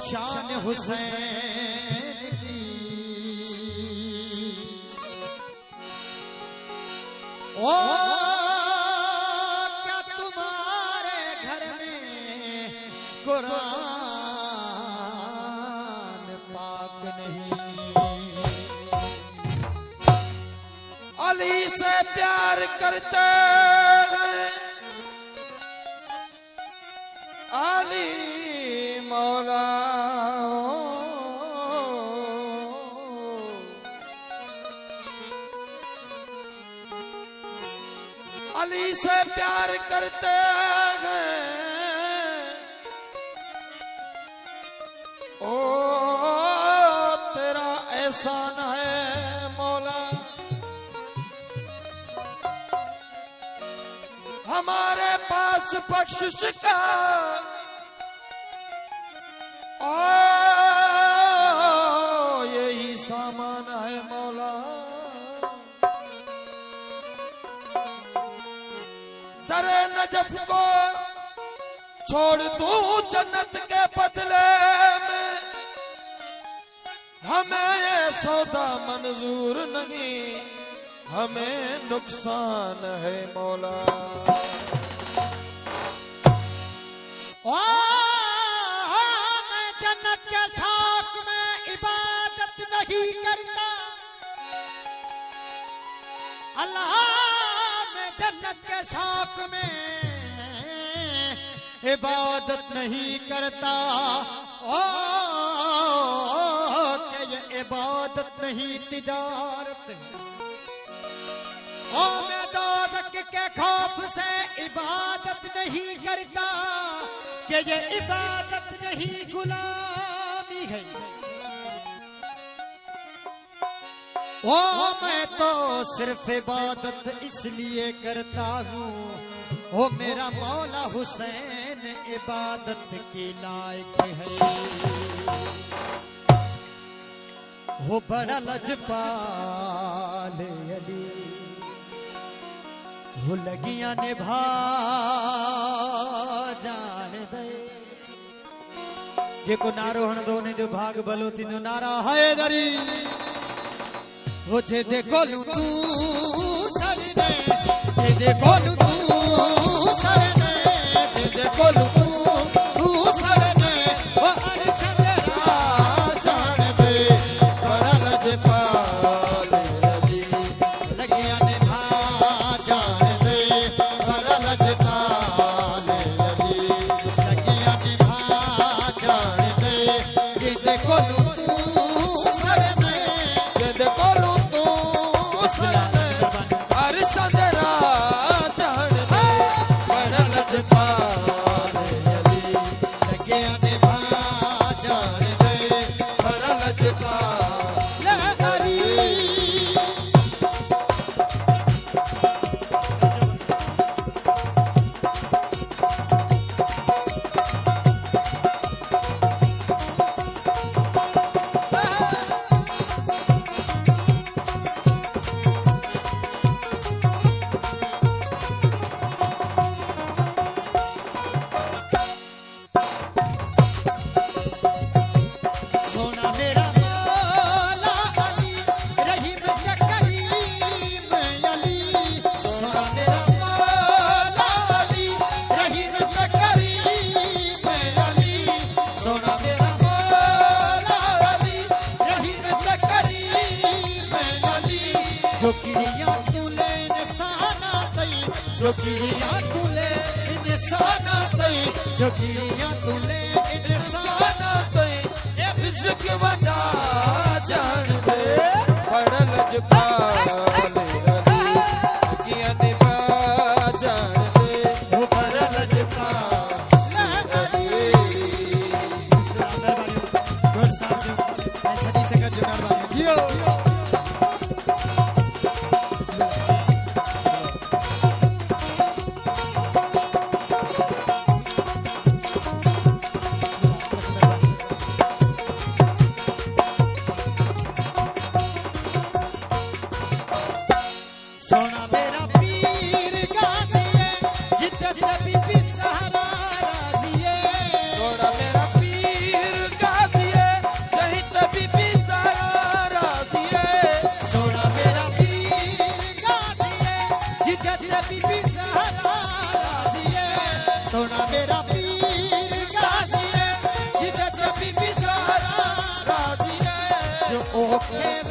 शान हुसैन की। ओ क्या तुम्हारे घर में कुरान पाक नहीं? अली से प्यार करते हैं अली मौला, अली से प्यार करते हैं ओ तेरा एहसान है मौला। हमारे पास बख्शिश का यही सामान है मौला। दरे नजफ को छोड़ दूं जन्नत के बदले में, हमें ये सौदा मंजूर नहीं, हमें नुकसान है मौला। मैं जन्नत के शौक में इबादत नहीं करता, अल्लाह मैं जन्नत के शौक में इबादत नहीं करता। ओ कि ये इबादत नहीं तिजारत है। ओ मैं दोज़ख के खौफ से इबादत नहीं करता, कि ये इबादत नहीं गुलामी है। ओ मैं तो सिर्फ इबादत इसलिए करता हूँ, ओ मेरा मौला हुसैन इबादत के लायक है। हो बड़ा लजपाल अली, हो लगियां निभा जान दे। जेको नारो हण दो ने जो भाग भलो थींदो, नारा हैदरी। हो जे देखो लू तू सरने, जे देखो लू तू सरने, जे देखो लू तू सरने, वो अरशद राज जान दे। बड़ा लजपाल अली, लगियां निभा जान दे। बड़ा लजपाल अली, लगियां निभा जान दे। जे देखो लू तू सरने, जे देखो लू अरशद राज जान दे। बड़ा लजपाल अली, लगियां निभा जान दे। बड़ा लजपाल अली। सोना मेरा मौला अली, रहीम का करीम अली। सोना मेरा मौला अली, रहीम का करीम अली। सोना मेरा मौला अली, रहीम का करीम अली। जो किरिया तुले निशाना दई, जो किरिया तुले निशाना दई, जो किरिया तुले निशाना दई। रिज़्क़ वॾा जान दे। बड़ा लजपाल अली, लगियां निभा जान दे। वो बड़ा लजपाल अली। गुड साहब जो छठी से कर जुगाड़ बात जियो। ਔਖੇ